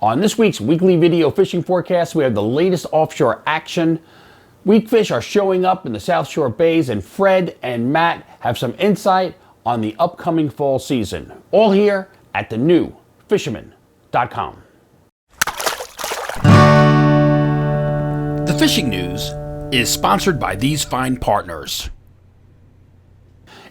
On this week's weekly video fishing forecast, we have the latest offshore action. Weakfish are showing up in the South Shore bays, and Fred and Matt have some insight on the upcoming fall season. All here at the new Fisherman.com. The fishing news is sponsored by these fine partners.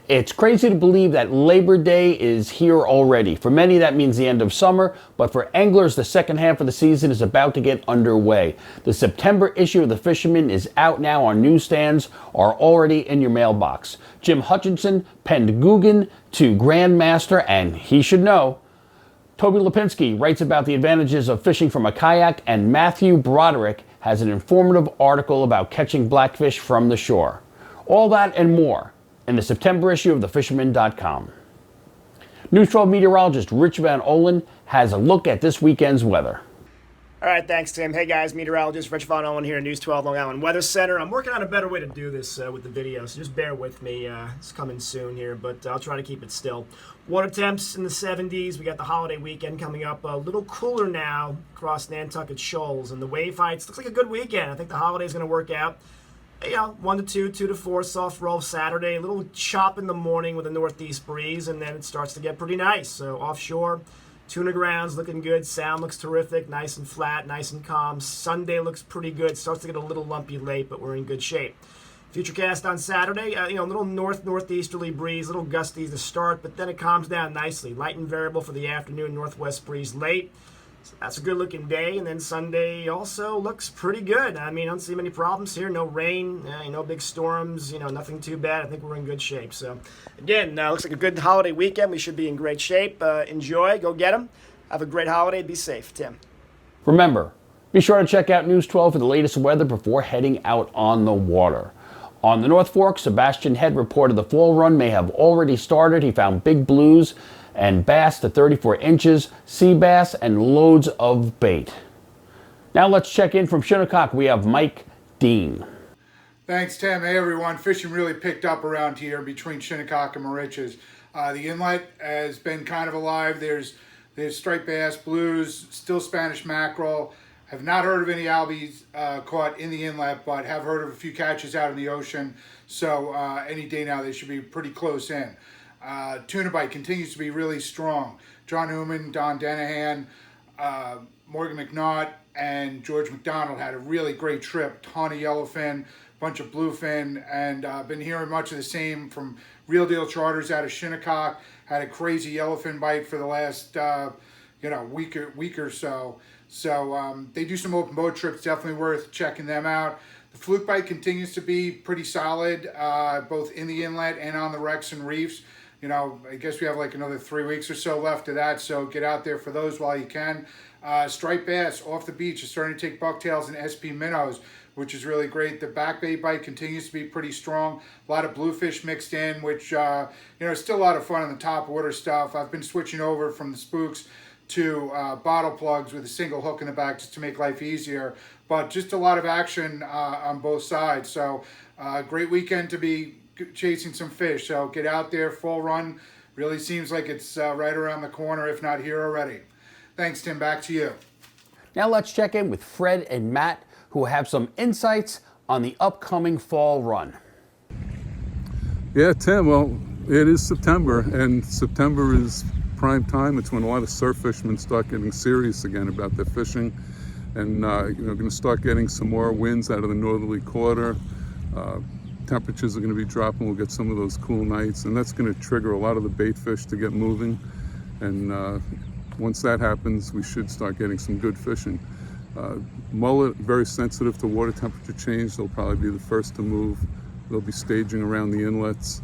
It's crazy to believe that Labor Day is here already. For many, that means the end of summer, but for anglers, the second half of the season is about to get underway. The September issue of the Fisherman is out now on newsstands, are already in your mailbox. Jim Hutchinson penned Guggen to Grandmaster, and he should know. Toby Lipinski writes about the advantages of fishing from a kayak, and Matthew Broderick has an informative article about catching blackfish from the shore. All that and more in the September issue of thefisherman.com. News 12 meteorologist Rich Van Olen has a look at this weekend's weather. All right, thanks, Tim. Hey, guys, meteorologist Rich Van Olen here at News 12 Long Island Weather Center. I'm working on a better way to do this with the video, so just bear with me. It's coming soon here, but I'll try to keep it still. Water temps in the 70s. We got the holiday weekend coming up. A little cooler now across Nantucket Shoals, and the wave heights. Looks like a good weekend. I think the holiday's going to work out. 1 to 2, 2 to 4, soft roll Saturday. A little chop in the morning with a northeast breeze, and then it starts to get pretty nice. So offshore, tuna grounds looking good. Sound looks terrific, nice and flat, nice and calm. Sunday looks pretty good. Starts to get a little lumpy late, but we're in good shape. Futurecast on Saturday, a little northeasterly breeze, little gusty to start, but then it calms down nicely. Light and variable for the afternoon, northwest breeze late. So that's a good-looking day, and then Sunday also looks pretty good. I mean, I don't see many problems here. No rain, no big storms, nothing too bad. I think we're in good shape. So, again, looks like a good holiday weekend. We should be in great shape. Enjoy. Go get them. Have a great holiday. Be safe. Tim. Remember, be sure to check out News 12 for the latest weather before heading out on the water. On the North Fork, Sebastian Head reported the fall run may have already started. He found big blues and bass to 34 inches, sea bass, and loads of bait. Now let's check in from Shinnecock. We have Mike Dean. Thanks, Tim. Hey, everyone. Fishing really picked up around here between Shinnecock and Moriches. The inlet has been kind of alive. There's striped bass, blues, still Spanish mackerel. Have not heard of any albies caught in the inlet, but have heard of a few catches out in the ocean. So any day now, they should be pretty close in. Tuna bite continues to be really strong. John Newman, Don Denahan, Morgan McNaught, and George McDonald had a really great trip. Ton of yellowfin, bunch of bluefin, and been hearing much of the same from Real Deal Charters out of Shinnecock. Had a crazy yellowfin bite for the last week or so. So they do some open boat trips, definitely worth checking them out. The fluke bite continues to be pretty solid, both in the inlet and on the wrecks and reefs. I guess we have like another 3 weeks or so left of that, so get out there for those while you can. Striped bass off the beach is starting to take bucktails and SP minnows, which is really great. The back bait bite continues to be pretty strong. A lot of bluefish mixed in, which, is still a lot of fun on the top water stuff. I've been switching over from the spooks to bottle plugs with a single hook in the back just to make life easier. But just a lot of action on both sides. So great weekend to be chasing some fish. So get out there, full run. Really seems like it's right around the corner, if not here already. Thanks, Tim. Back to you. Now let's check in with Fred and Matt, who have some insights on the upcoming fall run. Yeah, Tim, well, it is September, and September is prime time. It's when a lot of surf fishermen start getting serious again about their fishing, and going to start getting some more winds out of the northerly quarter. Temperatures are going to be dropping. We'll get some of those cool nights, and that's going to trigger a lot of the bait fish to get moving. And once that happens, we should start getting some good fishing. Mullet, very sensitive to water temperature change. They'll probably be the first to move. They'll be staging around the inlets.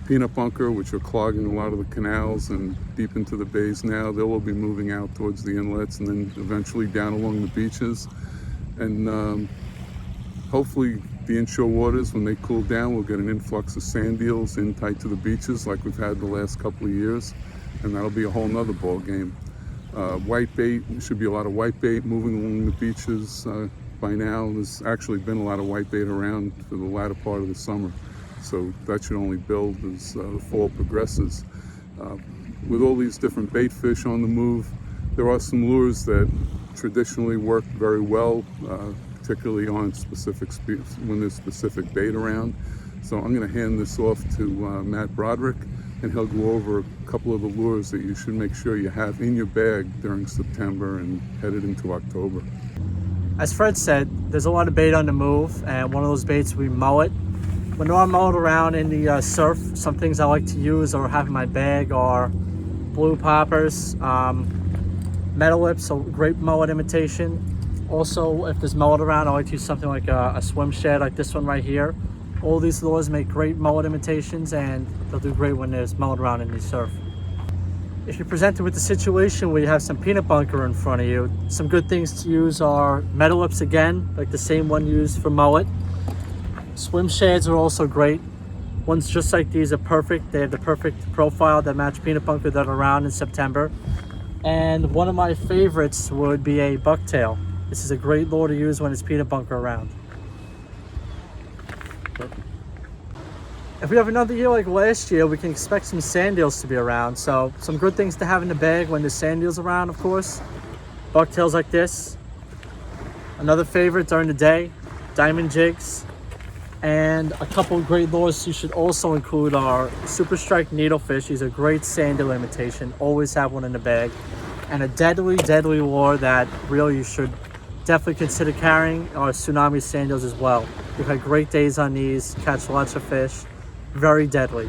Peanut bunker, which are clogging a lot of the canals and deep into the bays now, they will be moving out towards the inlets and then eventually down along the beaches. And hopefully the inshore waters, when they cool down, we'll get an influx of sand eels in tight to the beaches like we've had the last couple of years, and that'll be a whole nother ball game. White bait, there should be a lot of white bait moving along the beaches by now. There's actually been a lot of white bait around for the latter part of the summer, so that should only build as the fall progresses. With all these different bait fish on the move, There are some lures that traditionally work very well, particularly on when there's specific bait around. So I'm going to hand this off to Matt Broderick, and he'll go over a couple of the lures that you should make sure you have in your bag during September and headed into October. As Fred said, there's a lot of bait on the move, and one of those baits would be mullet. When I'm mullet around in the surf, some things I like to use or have in my bag are blue poppers, metal lips, so great mullet imitation. Also, if there's mullet around, I like to use something like a swim shed like this one right here. All these lures make great mullet imitations, and they'll do great when there's mullet around in the surf. If you're presented with a situation where you have some peanut bunker in front of you, some good things to use are metal lips again, like the same one used for mullet. Swim shades are also great. Ones just like these are perfect. They have the perfect profile that match peanut bunker that are around in September. And one of my favorites would be a bucktail. This is a great lure to use when it's peanut bunker around. If we have another year like last year, we can expect some sand eels to be around. So some good things to have in the bag when there's sand eels around, of course. Bucktails like this. Another favorite during the day, diamond jigs. And a couple of great lures you should also include are super strike needlefish. These are great sand eel imitation. Always have one in the bag. And a deadly, deadly lure that really you should definitely consider carrying are tsunami sand eels as well. We've had great days on these, catch lots of fish. Very deadly.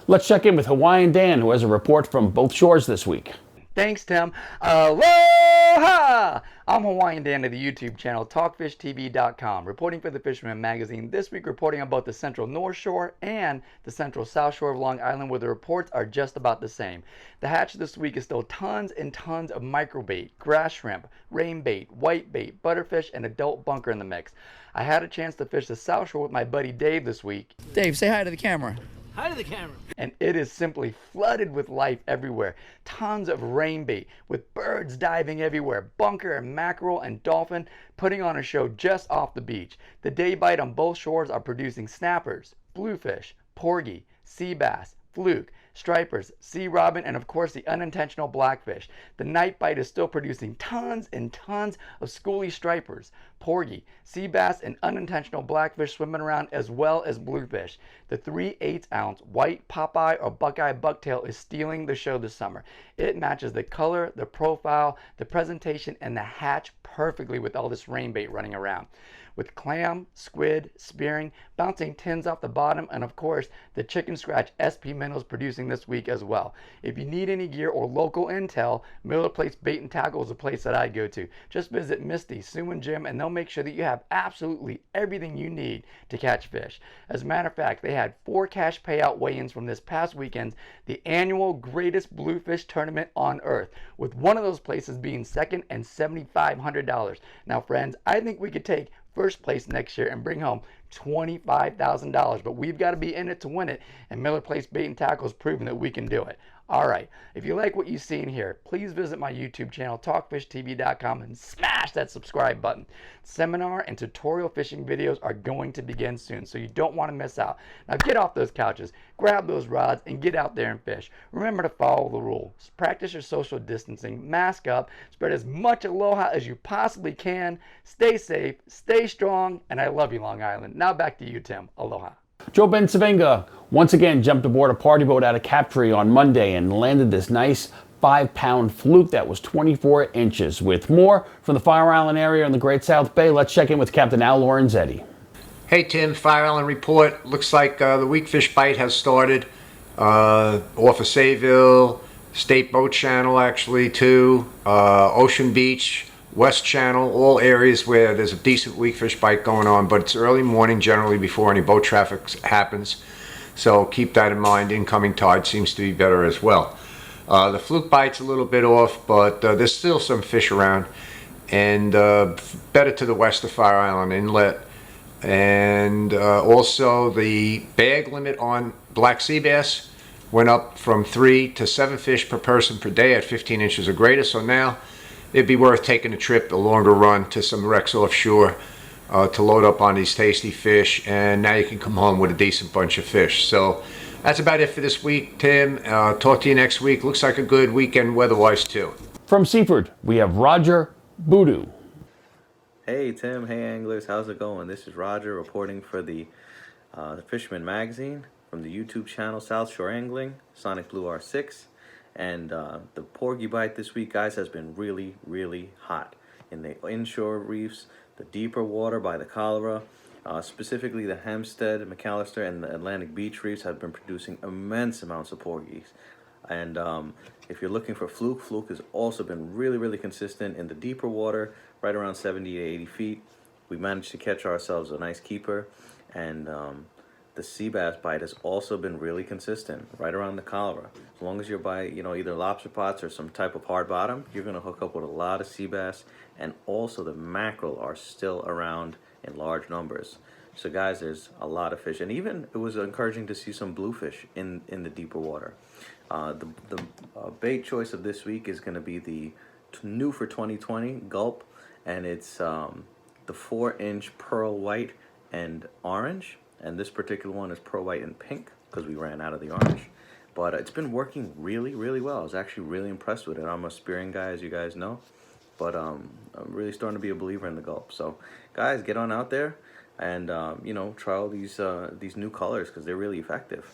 Let's check in with Hawaiian Dan, who has a report from both shores this week. Thanks, Tim. Aloha! I'm Hawaiian Dan of the YouTube channel TalkFishTV.com, reporting for the Fisherman magazine. This week, reporting on both the central North Shore and the central South Shore of Long Island, where the reports are just about the same. The hatch this week is still tons and tons of microbait, grass shrimp, rain bait, whitebait, butterfish, and adult bunker in the mix. I had a chance to fish the South Shore with my buddy Dave this week. Dave, say hi to the camera. Hi to the camera. And it is simply flooded with life everywhere. Tons of rain bait with birds diving everywhere, bunker and mackerel and dolphin putting on a show just off the beach. The day bite on both shores are producing snappers, bluefish, porgy, sea bass, fluke, stripers, sea robin, and of course the unintentional blackfish. The night bite is still producing tons and tons of schoolie stripers, porgy, sea bass, and unintentional blackfish swimming around, as well as bluefish. The 3/8 ounce white Popeye or Buckeye bucktail is stealing the show this summer. It matches the color, the profile, the presentation, and the hatch perfectly with all this rain bait running around. With clam, squid, spearing, bouncing tins off the bottom, and of course the chicken scratch SP minnows producing this week as well. If you need any gear or local intel, Miller Place Bait and Tackle is a place that I go to. Just visit Misty, Sue, and Jim, and they'll make sure that you have absolutely everything you need to catch fish. As a matter of fact, they had 4 cash payout weigh-ins from this past weekend, the annual greatest bluefish tournament on earth, with one of those places being second and $7,500. Now friends, I think we could take first place next year and bring home $25,000, but we've got to be in it to win it, and Miller Place Bait and Tackle has proven that we can do it. All right, if you like what you see in here, please visit my YouTube channel, TalkFishTV.com, and smash that subscribe button. Seminar and tutorial fishing videos are going to begin soon, so you don't want to miss out. Now get off those couches, grab those rods, and get out there and fish. Remember to follow the rules. Practice your social distancing, mask up, spread as much aloha as you possibly can, stay safe, stay strong, and I love you, Long Island. Now back to you, Tim. Aloha. Joe Bensavenga once again jumped aboard a party boat out of Captree on Monday and landed this nice 5-pound fluke that was 24 inches. With more from the Fire Island area in the Great South Bay, let's check in with Captain Al Lorenzetti. Hey Tim, Fire Island Report. Looks like the weakfish bite has started off of Sayville, State Boat Channel actually too, Ocean Beach, West Channel, all areas where there's a decent weakfish bite going on, but it's early morning generally before any boat traffic happens, so keep that in mind. Incoming tide seems to be better as well. The fluke bite's a little bit off, but there's still some fish around, and better to the west of Fire Island Inlet. And also the bag limit on black sea bass went up from 3 to 7 fish per person per day at 15 inches or greater, so now it'd be worth taking a trip, a longer run to some wrecks offshore to load up on these tasty fish, and now you can come home with a decent bunch of fish. So That's about it for this week, Tim. Talk to you next week. Looks like a good weekend weather-wise, too. From Seaford, we have Roger Boodoo. Hey Tim, hey anglers, how's it going? This is Roger reporting for the Fisherman magazine from the YouTube channel South Shore Angling, Sonic Blue R6. And the porgy bite this week, guys, has been really, really hot. In the inshore reefs, the deeper water by the cholera, specifically the Hempstead, McAllister, and the Atlantic Beach reefs have been producing immense amounts of porgies. And if you're looking for fluke has also been really, really consistent in the deeper water, right around 70 to 80 feet. We managed to catch ourselves a nice keeper, and the sea bass bite has also been really consistent, right around the cholera. As long as you're by, either lobster pots or some type of hard bottom, you're gonna hook up with a lot of sea bass, and also the mackerel are still around in large numbers. So guys, there's a lot of fish, and even it was encouraging to see some bluefish in the deeper water. The bait choice of this week is going to be the new for 2020 Gulp, and it's the 4-inch pearl white and orange, and this particular one is pearl white and pink because we ran out of the orange. But it's been working really, really well. I was actually really impressed with it. I'm a spearing guy, as you guys know, but I'm really starting to be a believer in the Gulp. So guys, get on out there and try all these new colors because they're really effective.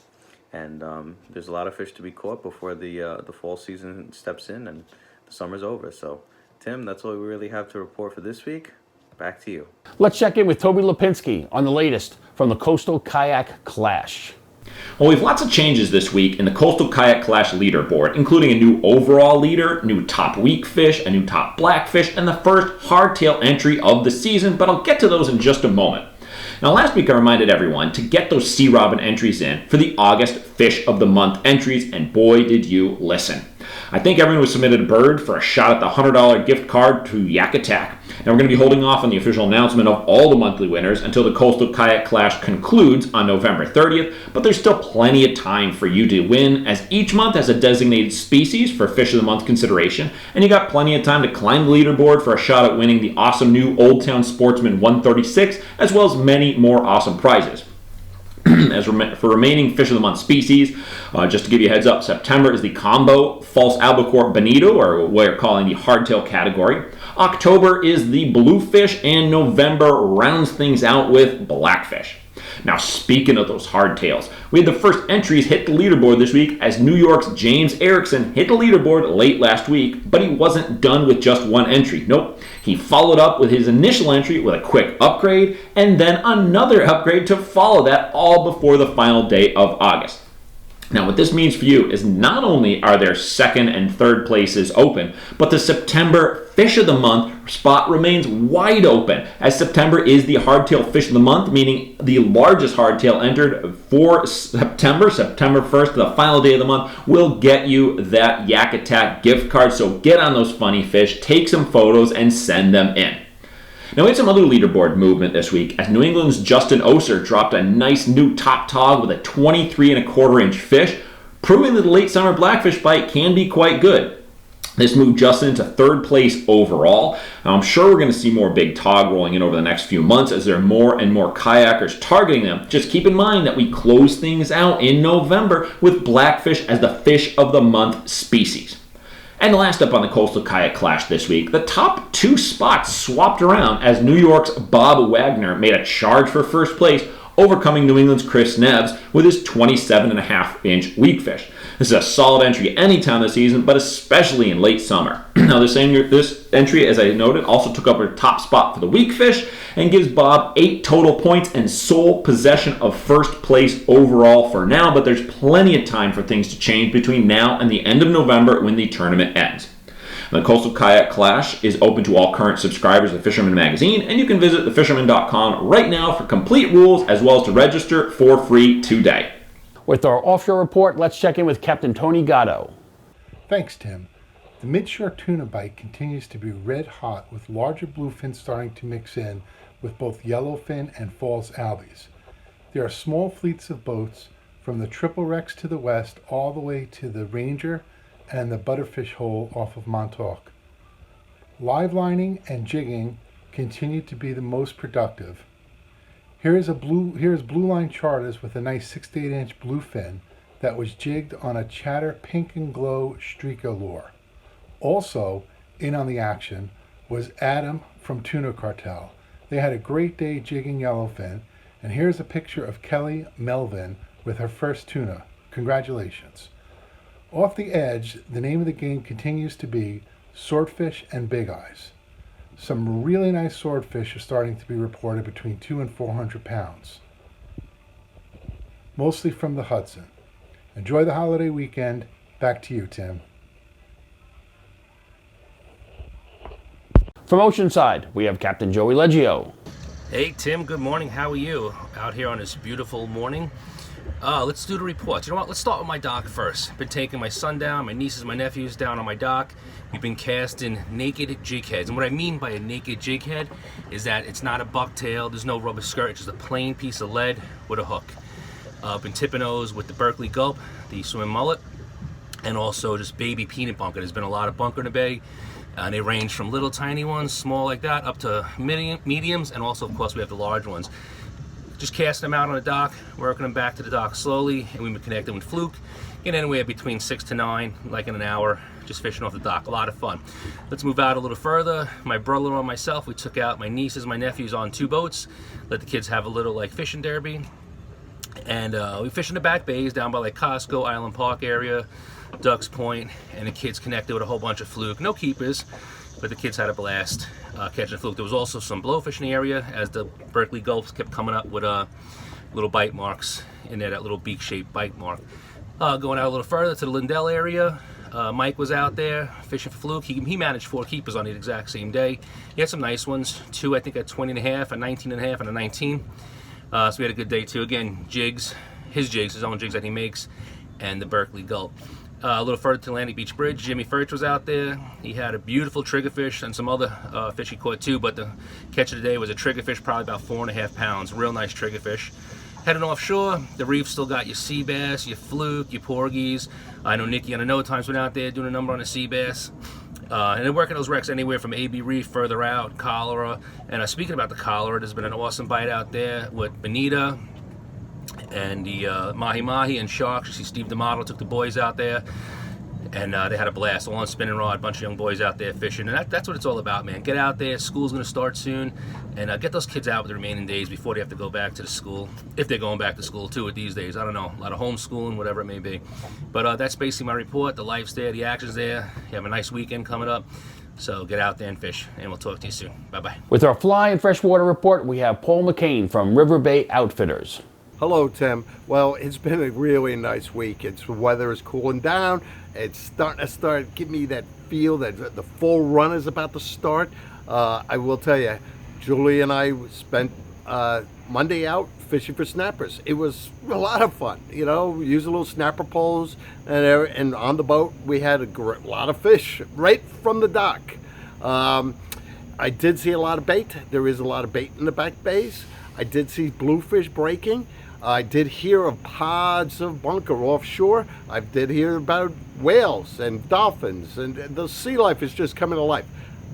And there's a lot of fish to be caught before the fall season steps in and the summer's over. So, Tim, that's all we really have to report for this week. Back to you. Let's check in with Toby Lipinski on the latest from the Coastal Kayak Clash. Well, we have lots of changes this week in the Coastal Kayak Clash leaderboard, including a new overall leader, new top weakfish, a new top blackfish, and the first hardtail entry of the season, but I'll get to those in just a moment. Now, last week I reminded everyone to get those sea robin entries in for the August Fish of the Month entries, and boy did you listen. I think everyone was submitted a bird for a shot at the $100 gift card to Yak Attack. Now, we're going to be holding off on the official announcement of all the monthly winners until the Coastal Kayak Clash concludes on November 30th, but there's still plenty of time for you to win, as each month has a designated species for Fish of the Month consideration, and you got plenty of time to climb the leaderboard for a shot at winning the awesome new Old Town Sportsman 136, as well as many more awesome prizes. As for remaining Fish of the Month species, just to give you a heads up, September is the combo false albacore bonito, or what we're calling the hardtail category. October is the bluefish, and November rounds things out with blackfish. Now, speaking of those hardtails, we had the first entries hit the leaderboard this week as New York's James Erickson hit the leaderboard late last week, but he wasn't done with just one entry. Nope, he followed up with his initial entry with a quick upgrade, and then another upgrade to follow that, all before the final day of August. Now, what this means for you is not only are there second and third places open, but the September Fish of the Month spot remains wide open, as September is the hardtail Fish of the Month, meaning the largest hardtail entered for September 1st, the final day of the month, will get you that Yak Attack gift card. So get on those funny fish, take some photos, and send them in. Now, we had some other leaderboard movement this week as New England's Justin Oser dropped a nice new top tog with a 23.25-inch fish, proving that the late summer blackfish bite can be quite good. This moved Justin to third place overall. Now, I'm sure we're going to see more big tog rolling in over the next few months as there are more and more kayakers targeting them. Just keep in mind that we close things out in November with blackfish as the Fish of the Month species. And last up on the Coastal Kayak Clash this week, the top two spots swapped around as New York's Bob Wagner made a charge for first place, overcoming New England's Chris Neves with his 27.5-inch weakfish. This is a solid entry any time this season, but especially in late summer. Now, this entry, as I noted, also took up a top spot for the weakfish and gives Bob 8 total points and sole possession of first place overall for now, but there's plenty of time for things to change between now and the end of November when the tournament ends. The Coastal Kayak Clash is open to all current subscribers of Fisherman magazine, and you can visit thefisherman.com right now for complete rules as well as to register for free today. With our offshore report, let's check in with Captain Tony Gatto. Thanks, Tim. The midshore tuna bite continues to be red hot, with larger bluefin starting to mix in with both yellowfin and false albies. There are small fleets of boats from the Triple Rex to the west all the way to the Ranger and the Butterfish Hole off of Montauk. Live lining and jigging continue to be the most productive. Here is blue line charters with a nice 6 to 8 inch bluefin that was jigged on a chatter pink and glow streaker lure. Also in on the action was Adam from Tuna Cartel. They had a great day jigging yellowfin, and here's a picture of Kelly Melvin with her first tuna. Congratulations. Off the edge, the name of the game continues to be swordfish and big eyes. Some really nice swordfish are starting to be reported between 200 and 400 pounds, mostly from the Hudson. Enjoy the holiday weekend. Back to you, Tim. From Oceanside, we have Captain Joey Leggio. Hey Tim, good morning. How are you? Out here on this beautiful morning. Let's do the reports. You know what? Let's start with my dock first. Been taking my son down, my nieces, my nephews down on my dock. We've been casting naked jig heads. And what I mean by a naked jig head is that it's not a bucktail, there's no rubber skirt, it's just a plain piece of lead with a hook. Been tipping those with the Berkeley Gulp, the swim mullet, and also just baby peanut bunker. There's been a lot of bunker in the bay. And they range from little tiny ones, small like that, up to mediums, and also, of course, we have the large ones. Just casting them out on the dock, working them back to the dock slowly, and we've been connecting with fluke. Get anywhere between 6 to 9, like in an hour, just fishing off the dock. A lot of fun. Let's move out a little further. My brother-in-law and myself, we took out my nieces, my nephews on 2 boats, let the kids have a little like fishing derby. And we fish in the back bays down by like Costco, Island Park area, Ducks Point, and the kids connected with a whole bunch of fluke. No keepers, but the kids had a blast catching fluke. There was also some blowfish in the area as the Berkeley Gulps kept coming up with little bite marks in there, that little beak-shaped bite mark. Going out a little further to the Lindell area, Mike was out there fishing for fluke. He managed 4 keepers on the exact same day. He had some nice ones, 2 I think at 20 and a half, a 19 and a half, and a 19. So we had a good day too. Again, jigs, his own jigs that he makes, and the Berkeley Gulp. A little further to Atlantic Beach Bridge, Jimmy Furch was out there. He had a beautiful triggerfish and some other fish he caught too, but the catch of the day was a triggerfish, probably about 4.5 pounds. Real nice triggerfish. Heading offshore, the reef still got your sea bass, your fluke, your porgies. I know Nikki on the No Times went out there doing a number on the sea bass. And they're working those wrecks anywhere from AB Reef further out, cholera. And speaking about the cholera, there's been an awesome bite out there with bonita and the mahi-mahi and sharks. You see Steve D'Amato took the boys out there, and they had a blast. All on spinning rod, a bunch of young boys out there fishing, and that's what it's all about, man. Get out there. School's going to start soon, and get those kids out with the remaining days before they have to go back to the school, if they're going back to school too these days. I don't know, a lot of homeschooling, whatever it may be. But that's basically my report. The life's there, the action's there. You have a nice weekend coming up, so get out there and fish, and we'll talk to you soon. Bye-bye. With our fly and freshwater report, we have Paul McCain from River Bay Outfitters. Hello, Tim. Well, it's been a really nice week. The weather is cooling down. It's starting to give me that feel that the fall run is about to start. I will tell you, Julie and I spent Monday out fishing for snappers. It was a lot of fun. You know, we used a little snapper poles, and on the boat we had a lot of fish right from the dock. I did see a lot of bait. There is a lot of bait in the back bays. I did see bluefish breaking. I did hear of pods of bunker offshore. I did hear about whales and dolphins, and the sea life is just coming to life.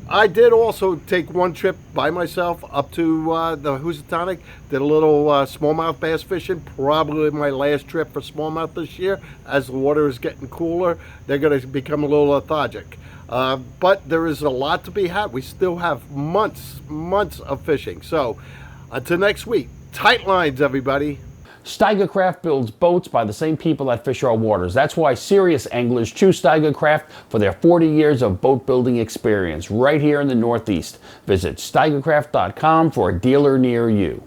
I did also take one trip by myself up to the Housatonic, did a little smallmouth bass fishing, probably my last trip for smallmouth this year. As the water is getting cooler, they're going to become a little lethargic. But there is a lot to be had. We still have months of fishing. So until next week, tight lines, everybody. Steiger Craft builds boats by the same people that fish our waters. That's why serious anglers choose Steiger Craft for their 40 years of boat building experience right here in the Northeast. Visit steigercraft.com for a dealer near you.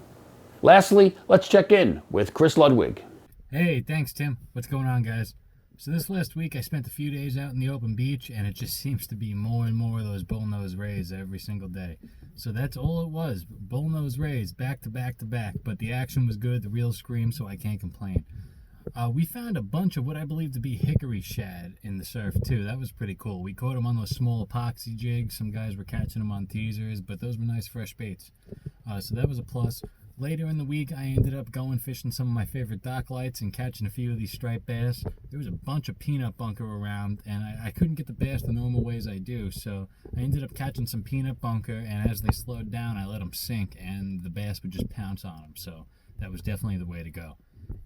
Lastly, let's check in with Chris Ludwig. Hey, thanks, Tim. What's going on, guys? So this last week I spent a few days out in the open beach, and it just seems to be more and more of those bullnose rays every single day. So that's all it was, bullnose rays back to back to back, but the action was good, the reels screamed, so I can't complain. We found a bunch of what I believe to be hickory shad in the surf too. That was pretty cool. We caught them on those small epoxy jigs. Some guys were catching them on teasers, but those were nice fresh baits. So that was a plus. Later in the week, I ended up going fishing some of my favorite dock lights and catching a few of these striped bass. There was a bunch of peanut bunker around, and I couldn't get the bass the normal ways I do, so I ended up catching some peanut bunker, and as they slowed down, I let them sink, and the bass would just pounce on them, so that was definitely the way to go.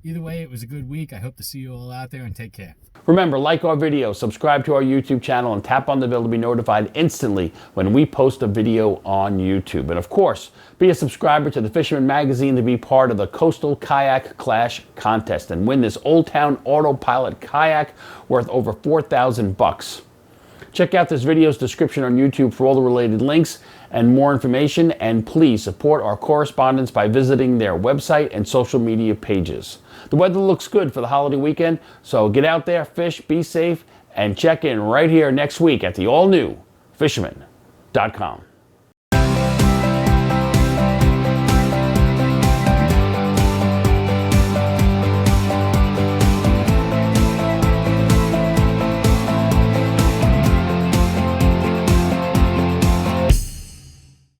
Either way, it was a good week. I hope to see you all out there, and take care. Remember, like our video, subscribe to our YouTube channel, and tap on the bell to be notified instantly when we post a video on YouTube. And of course, be a subscriber to the Fisherman magazine to be part of the Coastal Kayak Clash contest and win this Old Town Autopilot kayak worth over $4,000. Check out this video's description on YouTube for all the related links and more information, and please support our correspondents by visiting their website and social media pages. The weather looks good for the holiday weekend, so get out there, fish, be safe, and check in right here next week at the all-new Fisherman.com.